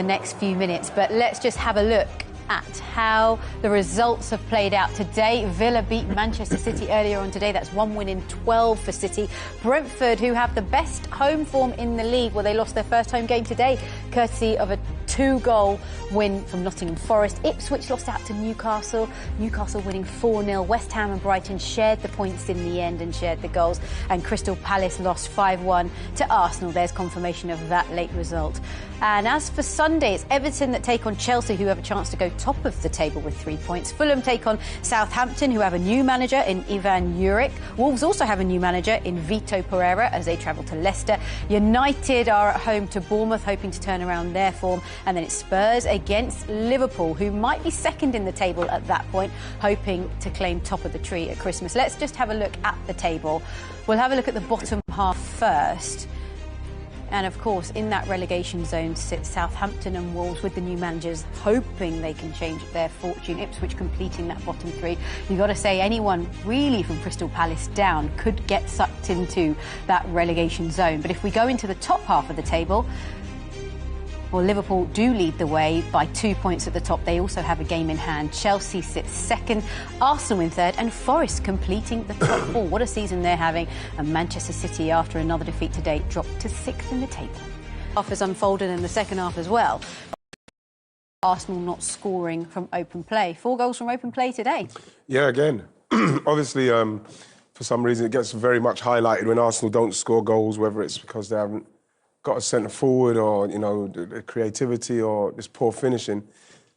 the next few minutes, but let's just have a look at how the results have played out today. Villa beat Manchester City earlier on today. That's 1 win in 12 for City. Brentford, who have the best home form in the league, well, they lost their first home game today, courtesy of a 2-goal win from Nottingham Forest. Ipswich lost out to Newcastle. Newcastle winning 4-0. West Ham and Brighton shared the points in the end and shared the goals. And Crystal Palace lost 5-1 to Arsenal. There's confirmation of that late result. And as for Sunday, it's Everton that take on Chelsea, who have a chance to go top of the table with 3 points. Fulham take on Southampton, who have a new manager in Ivan Juric. Wolves also have a new manager in Vito Pereira as they travel to Leicester. United are at home to Bournemouth, hoping to turn around their form. And then it's Spurs against Liverpool, who might be second in the table at that point, hoping to claim top of the tree at Christmas. Let's just have a look at the table. We'll have a look at the bottom half first. And of course, in that relegation zone sit Southampton and Wolves with the new managers, hoping they can change their fortune. Ipswich completing that bottom three. You've got to say anyone really from Crystal Palace down could get sucked into that relegation zone. But if we go into the top half of the table, well, Liverpool do lead the way by 2 points at the top. They also have a game in hand. Chelsea sits second, Arsenal in third, and Forest completing the top four. What a season they're having. And Manchester City, after another defeat today, dropped to sixth in the table. Half has unfolded in the second half as well. Arsenal not scoring from open play. 4 goals from open play today. Yeah, again, obviously, for some reason, it gets very much highlighted when Arsenal don't score goals, whether it's because they haven't got a centre forward, or the creativity, or this poor finishing.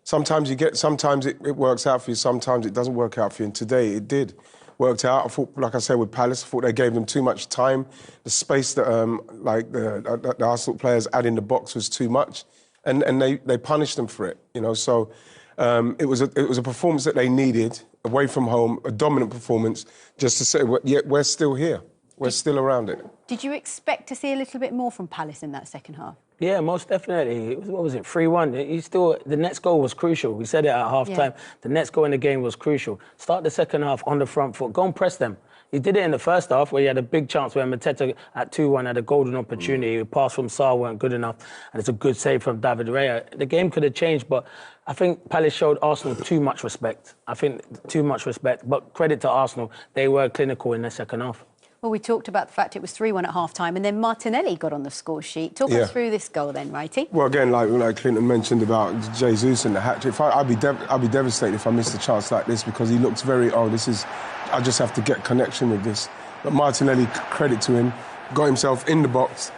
Sometimes it works out for you, sometimes it doesn't work out for you. And today it did worked out. I thought, like I said, with Palace, I thought they gave them too much time. The space that the Arsenal players had in the box was too much, and they punished them for it. So it was a performance that they needed away from home, a dominant performance, just to say, we're still here. We're still around it. Did you expect to see a little bit more from Palace in that second half? Yeah, most definitely. What was it, 3-1? The next goal was crucial. We said it at half-time. Yeah. The next goal in the game was crucial. Start the second half on the front foot. Go and press them. He did it in the first half, where he had a big chance where Mateta at 2-1 had a golden opportunity. The pass from Sarr weren't good enough, and it's a good save from David Raya. The game could have changed, but I think Palace showed Arsenal too much respect. But credit to Arsenal, they were clinical in the second half. Well, we talked about the fact it was 3-1 at half-time, and then Martinelli got on the score sheet. Talk us through this goal then, Wrighty. Well, again, like Clinton mentioned about Jesus and the hat-trick, I'd be devastated if I missed a chance like this, because he looks very, I just have to get connection with this. But Martinelli, credit to him, got himself in the box,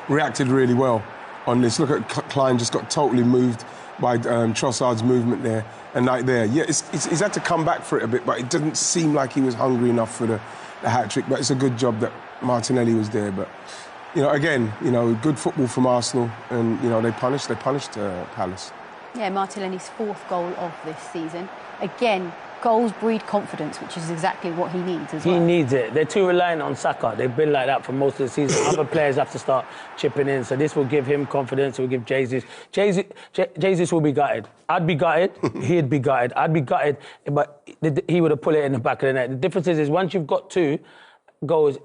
reacted really well on this. Look at Klein, just got totally moved by Trossard's movement there. And he's had to come back for it a bit, but it didn't seem like he was hungry enough for the hat-trick. But it's a good job that Martinelli was there. But, again, good football from Arsenal, and, they punished Palace. Yeah, Martinelli's 4th goal of this season. Again, goals breed confidence, which is exactly what he needs as well. He needs it. They're too reliant on Saka. They've been like that for most of the season. Other players have to start chipping in, so this will give him confidence. It will give Jesus. Jesus will be gutted. I'd be gutted. He'd be gutted. I'd be gutted, but he would have put it in the back of the net. The difference is once you've got 2 goals,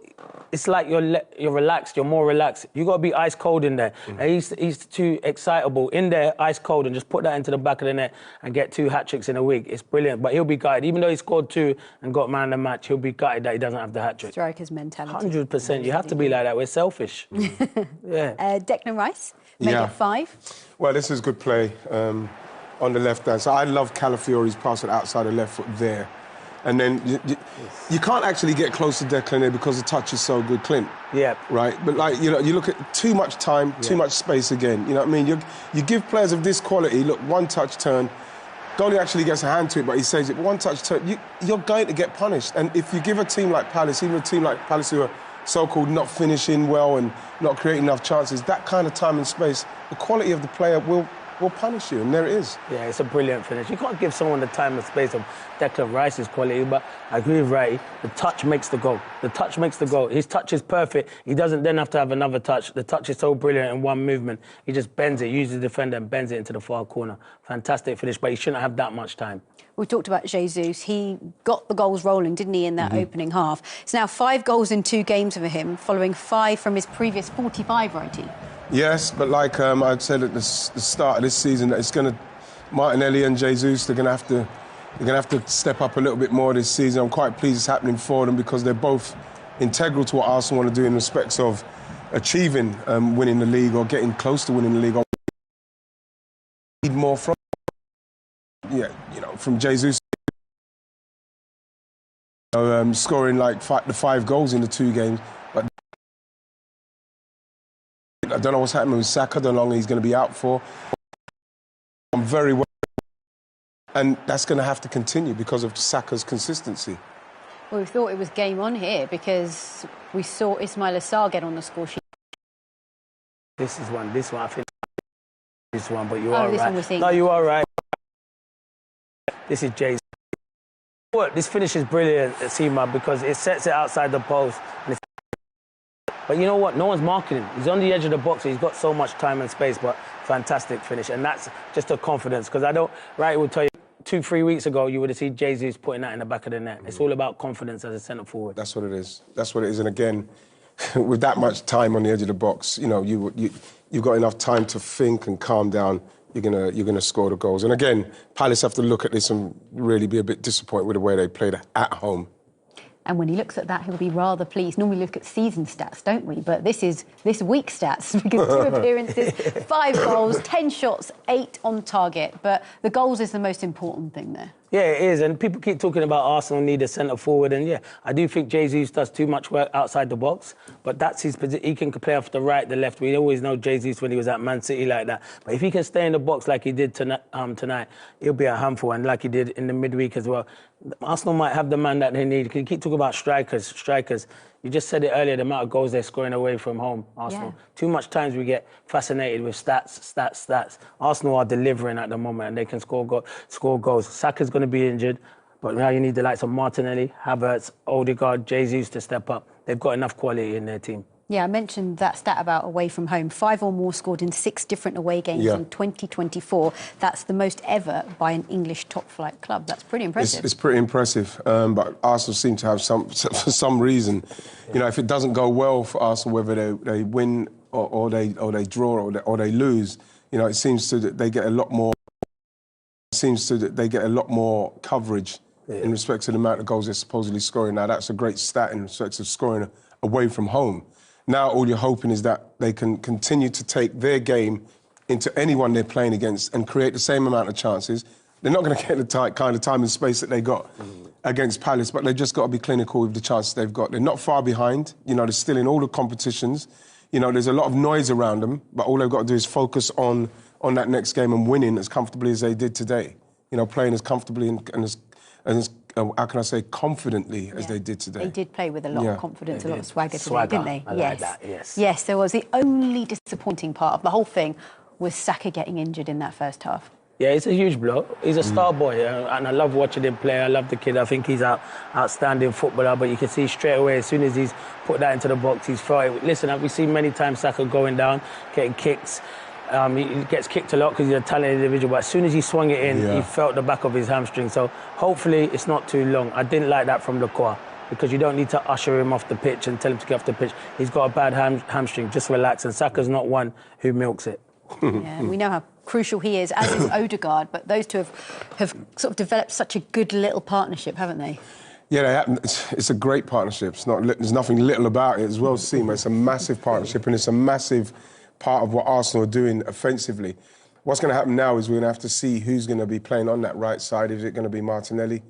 it's like you're relaxed, you're more relaxed. You've got to be ice cold in there. And he's too excitable in there, ice cold, and just put that into the back of the net and get 2 hat-tricks in a week. It's brilliant. But he'll be gutted. Even though he scored 2 and got man of the match, he'll be gutted that he doesn't have the hat-trick. Striker's mentality. 100%. You have to be like that. We're selfish. Yeah. Declan Rice, made it 5. Well, this is good play on the left-hand side. I love Calafiori's pass outside the left foot there. And then you can't actually get close to Declan there because the touch is so good, Clint. Yeah. Right? But, you look at too much time, too much space again. You know what I mean? You give players of this quality, look, 1-touch turn, goalie actually gets a hand to it, but he saves it. 1-touch turn, you're going to get punished. And if you give a team like Palace, even a team like Palace who are so-called not finishing well and not creating enough chances, that kind of time and space, the quality of the player will punish you, and there it is. Yeah, it's a brilliant finish. You can't give someone the time and space of Declan Rice's quality, but I agree with Wright. The touch makes the goal. The touch makes the goal. His touch is perfect. He doesn't then have to have another touch. The touch is so brilliant in one movement. He just bends it, uses the defender and bends it into the far corner. Fantastic finish, but he shouldn't have that much time. We talked about Jesus. He got the goals rolling, didn't he, in that opening half. It's now 5 goals in 2 games for him, following 5 from his previous 45, Wrighty. Yes, but like I said at the start of this season, that it's going to Martinelli and Jesus. They're going to have to step up a little bit more this season. I'm quite pleased it's happening for them because they're both integral to what Arsenal want to do in respects of achieving winning the league or getting close to winning the league. Need more from from Jesus. Scoring like the 5 goals in the 2 games. But I don't know what's happening with Saka. I don't know how long he's going to be out for. I'm very well. And that's going to have to continue because of Saka's consistency. Well, we thought it was game on here because we saw Ismail Assar get on the score sheet. This one, I think this one, but you are this right. one we think. No, you are right. This is Jay's. This finish is brilliant, Seema, because it sets it outside the post. But you know what? No one's marking him. He's on the edge of the box, so he's got so much time and space, but fantastic finish. And that's just a confidence, because Wright will tell you, 2-3 weeks ago, you would have seen Jesus putting that in the back of the net. It's all about confidence as a centre forward. That's what it is. That's what it is. And again, with that much time on the edge of the box, you've got enough time to think and calm down. You're gonna score the goals. And again, Palace have to look at this and really be a bit disappointed with the way they played at home. And when he looks at that, he'll be rather pleased. Normally we look at season stats, don't we? But this is this week's stats because 2 appearances, 5 goals, 10 shots, 8 on target. But the goals is the most important thing there. Yeah, it is. And people keep talking about Arsenal need a centre forward. And yeah, I do think Jesus does too much work outside the box. But that's his position. He can play off the right, the left. We always know Jesus when he was at Man City like that. But if he can stay in the box like he did tonight, he'll be a handful. And like he did in the midweek as well. Arsenal might have the man that they need. You keep talking about strikers. You just said it earlier, the amount of goals they're scoring away from home, Arsenal. Yeah. Too much times we get fascinated with stats. Arsenal are delivering at the moment and they can score goals. Saka's going to be injured, but now you need the likes of Martinelli, Havertz, Odegaard, Jesus to step up. They've got enough quality in their team. Yeah, I mentioned that stat about away from home. 5 or more scored in 6 different away games in 2024. That's the most ever by an English top-flight club. That's pretty impressive. It's pretty impressive, but Arsenal seem to have for some reason, if it doesn't go well for Arsenal, whether they win or they draw or they lose, it seems to that they get a lot more. Coverage in respect to the amount of goals they're supposedly scoring. Now that's a great stat in respect of scoring away from home. Now all you're hoping is that they can continue to take their game into anyone they're playing against and create the same amount of chances. They're not going to get the kind of time and space that they got against Palace, but they've just got to be clinical with the chances they've got. They're not far behind. They're still in all the competitions. There's a lot of noise around them, but all they've got to do is focus on that next game and winning as comfortably as they did today. Playing as comfortably and as how can I say, confidently as they did today. They did play with a lot of confidence, a lot of swagger today, didn't they? Like that, yes. Yes, there was. The only disappointing part of the whole thing was Saka getting injured in that first half. Yeah, it's a huge blow. He's a star boy, and I love watching him play. I love the kid. I think he's an outstanding footballer, but you can see straight away, as soon as he's put that into the box, he's felt it. Listen, we've seen many times Saka going down, getting kicks. He gets kicked a lot because he's a talented individual, but as soon as he swung it in, he felt the back of his hamstring. So hopefully it's not too long. I didn't like that from Lacroix because you don't need to usher him off the pitch and tell him to get off the pitch. He's got a bad hamstring. Just relax. And Saka's not one who milks it. Yeah, we know how crucial he is, as is Odegaard, but those two have sort of developed such a good little partnership, haven't they? Yeah, it's a great partnership. There's nothing little about it as well, Seema. It's a massive partnership and it's a massive part of what Arsenal are doing offensively. What's going to happen now is we're going to have to see who's going to be playing on that right side. Is it going to be Martinelli?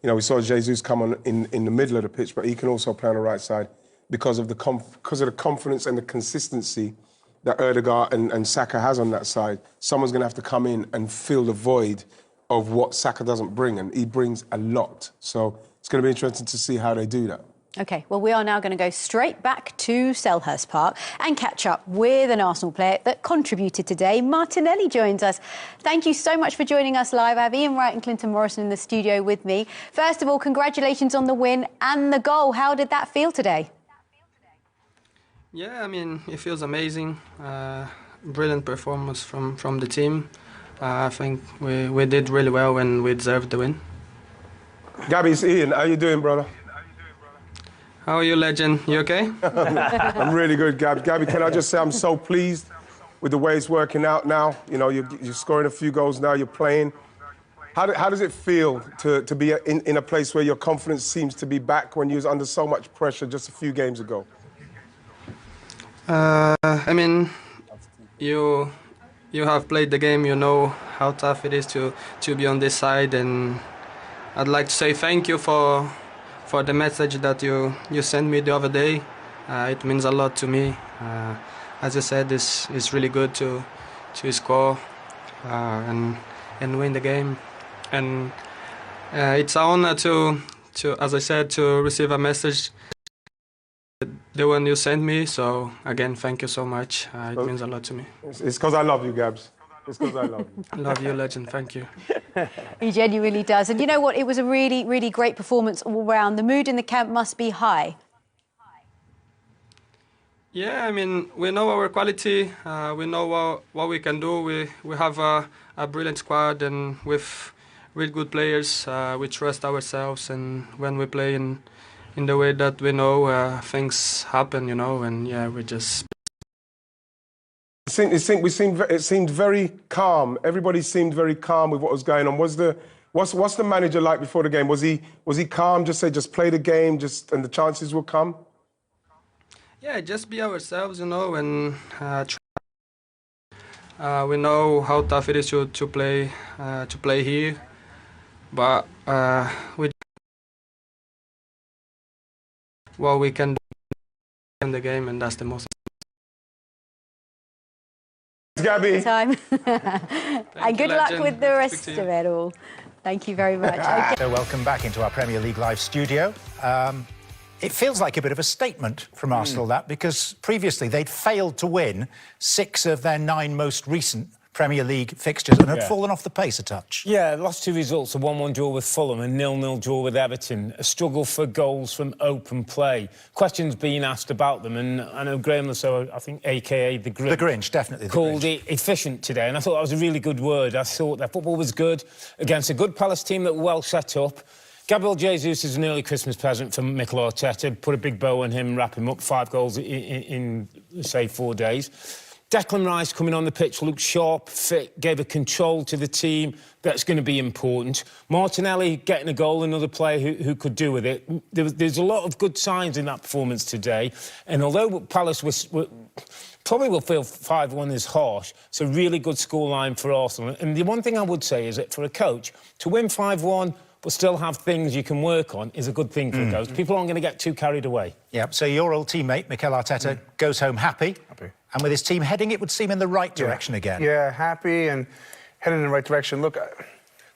We saw Jesus come on in the middle of the pitch, but he can also play on the right side because of the confidence and the consistency that Odegaard and Saka has on that side. Someone's going to have to come in and fill the void of what Saka doesn't bring, and he brings a lot. So it's going to be interesting to see how they do that. OK, well, we are now going to go straight back to Selhurst Park and catch up with an Arsenal player that contributed today. Martinelli joins us. Thank you so much for joining us live. I have Ian Wright and Clinton Morrison in the studio with me. First of all, congratulations on the win and the goal. How did that feel today? Yeah, I mean, it feels amazing. Brilliant performance from the team. I think we did really well and we deserved the win. Gabby, it's Ian. How you doing, brother? How are you, legend? You okay? I'm really good, Gabby. Gabby, can I just say I'm so pleased with the way it's working out now? You know, you're scoring a few goals now, you're playing. How does it feel to be in a place where your confidence seems to be back when you was under so much pressure just a few games ago? I mean, you have played the game, you know how tough it is to be on this side, and I'd like to say thank you for the message that you sent me the other day. It means a lot to me. As you said, it's really good to score and win the game. And it's an honor to, as I said, to receive a message, the one you sent me. So again, thank you so much. It means a lot to me. It's because I love you, Gabs. It's because I love you. I love you, legend. Thank you. He genuinely does. And you know what? It was a really, really great performance all round. The mood in the camp must be high. Yeah, I mean, we know our quality. We know what we can do. We have a brilliant squad, and with really good players. We trust ourselves, and when we play in the way that we know, things happen, you know, and yeah, we just... It seemed very calm. Everybody seemed very calm with what was going on. What's the manager like before the game? Was he calm, just play the game, and the chances will come? Yeah, just be ourselves, you know, and we know how tough it is to play here. But what we can do in the game, and that's the most. Gabby. Time. And good luck with the rest of it all. Thank you very much. Okay. So welcome back into our Premier League Live studio. It feels like a bit of a statement from Arsenal, that, because previously they'd failed to win 6 of their 9 most recent Premier League fixtures and had fallen off the pace a touch. Yeah, last 2 results, a 1-1 draw with Fulham and 0-0 draw with Everton. A struggle for goals from open play. Questions being asked about them, and I know Graham Lasso, I think, a.k.a. The Grinch. The Grinch, definitely. Called it efficient today, and I thought that was a really good word. I thought their football was good against a good Palace team that were well set up. Gabriel Jesus is an early Christmas present for Mikel Arteta. Put a big bow on him, wrap him up. 5 goals in say, 4 days. Declan Rice coming on the pitch looked sharp, fit, gave a control to the team. That's going to be important. Martinelli getting a goal, another player who could do with it. There's a lot of good signs in that performance today. And although Palace probably will feel 5-1 is harsh, it's a really good scoreline for Arsenal. And the one thing I would say is that for a coach, to win 5-1 but still have things you can work on is a good thing for a coach. People aren't going to get too carried away. Yeah, so your old teammate, Mikel Arteta, goes home happy. And with his team heading, it would seem, in the right direction again. Yeah, happy and heading in the right direction. Look,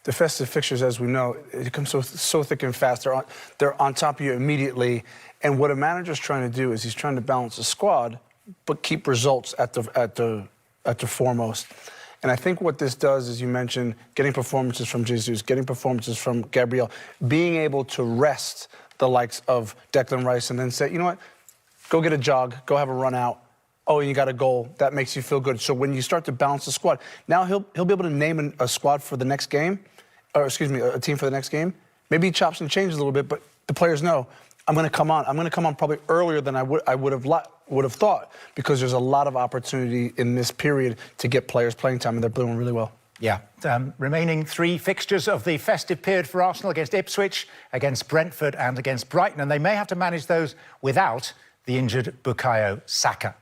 the festive fixtures, as we know, it comes so thick and fast. They're on top of you immediately. And what a manager's trying to do is he's trying to balance the squad, but keep results at the foremost. And I think what this does, as you mentioned, getting performances from Jesus, getting performances from Gabriel, being able to rest the likes of Declan Rice and then say, you know what, go get a jog, go have a run out. Oh, and you got a goal. That makes you feel good. So when you start to balance the squad, now he'll be able to name a squad for the next game, or excuse me, a team for the next game. Maybe he chops and changes a little bit, but the players know, I'm going to come on. I'm going to come on probably earlier than I would have thought, because there's a lot of opportunity in this period to get players playing time, and they're doing really well. Yeah. Remaining 3 fixtures of the festive period for Arsenal: against Ipswich, against Brentford and against Brighton, and they may have to manage those without the injured Bukayo Saka.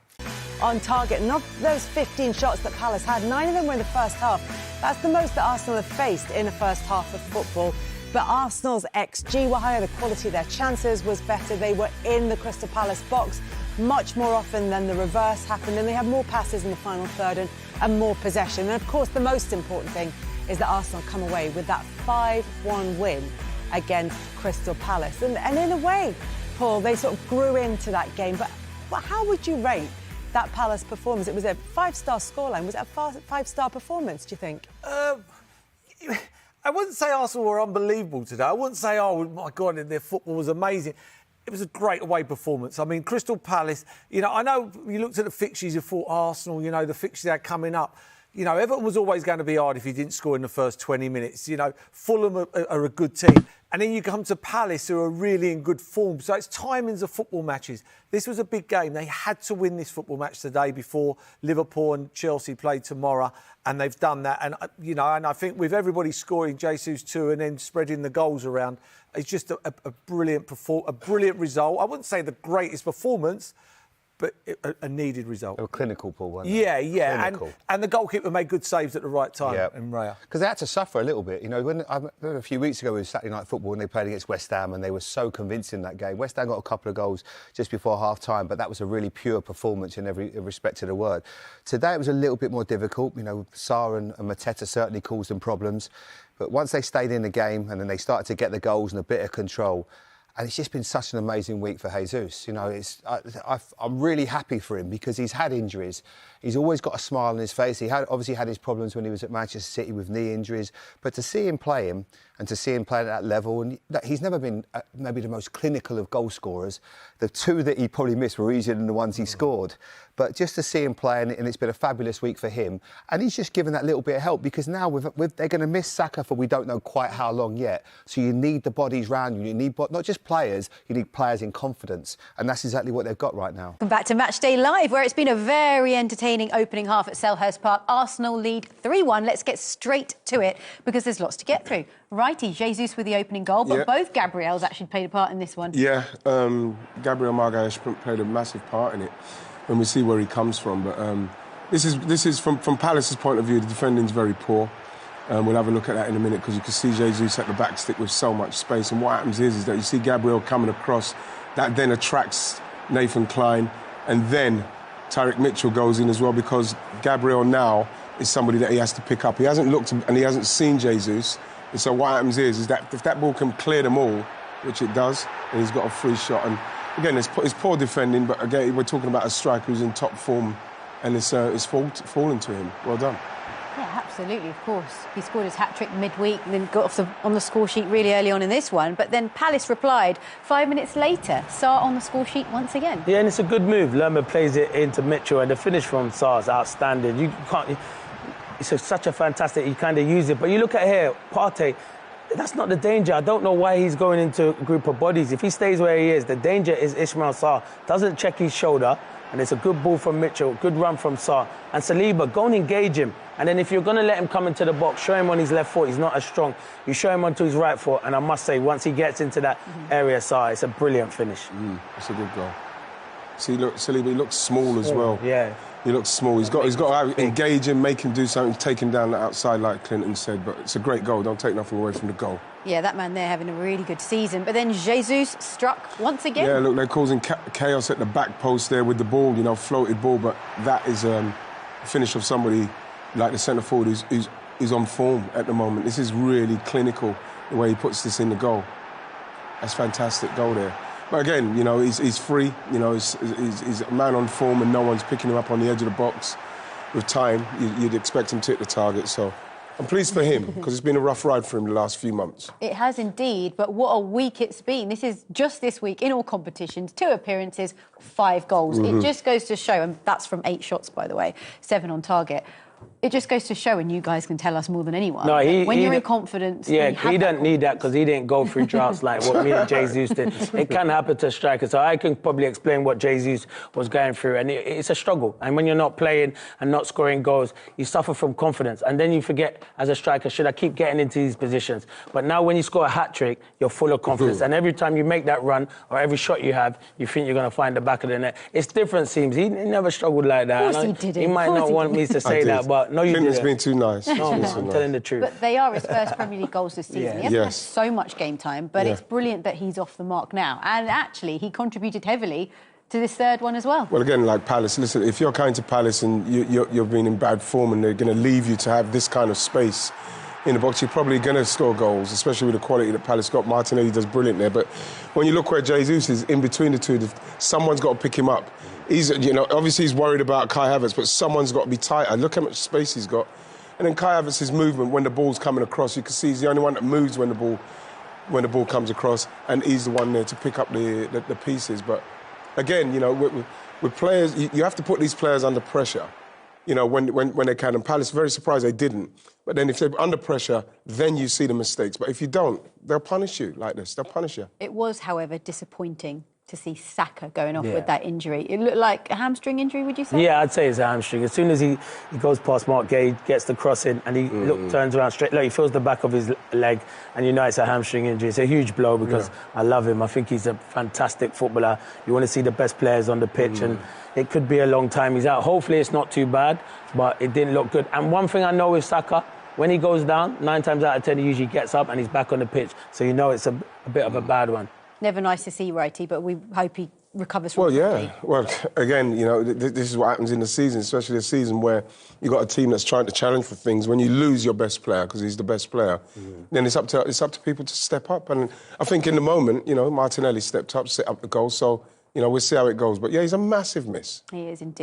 On target, and of those 15 shots that Palace had, 9 of them were in the first half. That's the most that Arsenal have faced in the first half of football. But Arsenal's XG were higher, the quality of their chances was better. They were in the Crystal Palace box much more often than the reverse happened, and they had more passes in the final third and more possession. And of course, the most important thing is that Arsenal come away with that 5-1 win against Crystal Palace. And in a way, Paul, they sort of grew into that game. But how would you rate that Palace performance? It was a 5-star scoreline. Was it a 5-star performance, do you think? I wouldn't say Arsenal were unbelievable today. I wouldn't say, oh, my God, their football was amazing. It was a great away performance. I mean, Crystal Palace, you know, I know you looked at the fixtures, you thought Arsenal, you know, the fixtures they had coming up. You know, Everton was always going to be hard if you didn't score in the first 20 minutes. You know, Fulham are a good team. And then you come to Palace, who are really in good form. So it's timings of football matches. This was a big game. They had to win this football match today before Liverpool and Chelsea played tomorrow. And they've done that. And, you know, and I think with everybody scoring Jesus 2 and then spreading the goals around, it's just a brilliant result. I wouldn't say the greatest performance, but a needed result. A clinical, Paul, wasn't it? Yeah. And the goalkeeper made good saves at the right time in Raya. Because they had to suffer a little bit. You know, when a few weeks ago with Saturday Night Football, when they played against West Ham and they were so convincing that game. West Ham got a couple of goals just before half-time, but that was a really pure performance in every respect to the word. Today it was a little bit more difficult. You know, Sarr and Mateta certainly caused them problems. But once they stayed in the game and then they started to get the goals and a bit of control, and it's just been such an amazing week for Jesus. You know, I'm really happy for him because he's had injuries. He's always got a smile on his face. He obviously had his problems when he was at Manchester City with knee injuries. But to see him play him and to see him play at that level, and he's never been maybe the most clinical of goal scorers. The two that he probably missed were easier than the ones he scored. But just to see him play, and it's been a fabulous week for him. And he's just given that little bit of help because now they're going to miss Saka for we don't know quite how long yet. So you need the bodies round you. You need not just players, you need players in confidence. And that's exactly what they've got right now. Welcome back to Matchday Live, where it's been a very entertaining opening half at Selhurst Park. Arsenal lead 3-1. Let's get straight to it because there's lots to get through. Righty, Jesus with the opening goal, but both Gabriels actually played a part in this one. Yeah, Gabriel Magalhaes played a massive part in it when we see where he comes from. But this is from Palace's point of view, the defending's very poor. We'll have a look at that in a minute because you can see Jesus at the back stick with so much space. And what happens is that you see Gabriel coming across, that then attracts Nathan Clyne, and then Tyrick Mitchell goes in as well because Gabriel now is somebody that he has to pick up. He hasn't looked and he hasn't seen Jesus. And so what happens is that if that ball can clear them all, which it does, and he's got a free shot. And again, it's poor defending, but again, we're talking about a striker who's in top form, and it's fallen to him. Well done. Yeah, absolutely, of course. He scored his hat-trick midweek and then got on the score sheet really early on in this one. But then Palace replied 5 minutes later. Sarr on the score sheet once again. Yeah, and it's a good move. Lerma plays it into Mitchell, and the finish from Sarr is outstanding. You can't... It's such a fantastic... You kind of use it. But you look at here, Partey... That's not the danger. I don't know why he's going into a group of bodies. If he stays where he is, the danger is Ismail Sarr. Doesn't check his shoulder, and it's a good ball from Mitchell, good run from Sarr. And Saliba, go and engage him. And then if you're going to let him come into the box, show him on his left foot, he's not as strong. You show him onto his right foot, and I must say, once he gets into that area, Sarr, it's a brilliant finish. It's a good goal. See, look, Saliba, he looks small as well. Yeah. He looks small. He's got to engage him, make him do something, take him down the outside, like Clinton said. But it's a great goal. Don't take nothing away from the goal. Yeah, that man there having a really good season. But then Jesus struck once again. Yeah, look, they're causing chaos at the back post there with the ball, you know, floated ball. But that is a finish of somebody like the centre forward who's on form at the moment. This is really clinical, the way he puts this in the goal. That's fantastic goal there. But again, you know, he's free. You know, he's a man on form and no one's picking him up on the edge of the box. With time, you'd expect him to hit the target. So I'm pleased for him because it's been a rough ride for him the last few months. It has indeed, but what a week it's been. This is just this week in all competitions, 2 appearances, 5 goals. It just goes to show, and that's from 8 shots, by the way, 7 on target. It just goes to show, and you guys can tell us more than anyone. No, when you're in confidence... Yeah, he doesn't need that because he didn't go through droughts like what me and Jesus did. It can happen to a striker, so I can probably explain what Jesus was going through, and it's a struggle. And when you're not playing and not scoring goals, you suffer from confidence, and then you forget, as a striker, should I keep getting into these positions? But now when you score a hat-trick, you're full of confidence, and every time you make that run, or every shot you have, you think you're going to find the back of the net. It's different, seems. He never struggled like that. Of course he didn't. He might not want me to say that, but no, you didn't. It's been too nice. No, I'm telling the truth. But they are his first Premier League goals this season. Yeah. He hasn't had so much game time, but it's brilliant that he's off the mark now. And actually, he contributed heavily to this third one as well. Well, again, like Palace, listen, if you're coming to Palace and you've been in bad form and they're going to leave you to have this kind of space in the box, you're probably going to score goals, especially with the quality that Palace got. Martinelli does brilliant there. But when you look where Jesus is, in between the two, someone's got to pick him up. He's, you know, obviously he's worried about Kai Havertz, but someone's got to be tighter. Look how much space he's got. And then Kai Havertz's movement when the ball's coming across, you can see he's the only one that moves when the ball comes across, and he's the one there to pick up the pieces. But again, you know, with players, you have to put these players under pressure. you know, when they can. And Palace, very surprised they didn't. But then if they're under pressure, then you see the mistakes. But if you don't, they'll punish you like this. They'll punish you. It was, however, disappointing to see Saka going off with that injury. It looked like a hamstring injury, would you say? Yeah, I'd say it's a hamstring. As soon as he goes past Mark Gay, gets the cross in, and he turns around straight, he feels the back of his leg, and you know it's a hamstring injury. It's a huge blow because I love him. I think he's a fantastic footballer. You want to see the best players on the pitch, and it could be a long time he's out. Hopefully it's not too bad, but it didn't look good. And one thing I know with Saka, when he goes down, 9 times out of 10 he usually gets up and he's back on the pitch. So you know it's a bit of a bad one. Never nice to see Wrighty, but we hope he recovers from Well, again, you know, this is what happens in the season, especially a season where you've got a team that's trying to challenge for things. When you lose your best player, because he's the best player, then it's up to people to step up. And I think in the moment, you know, Martinelli stepped up, set up the goal. So, you know, we'll see how it goes. But, yeah, he's a massive miss. He is indeed.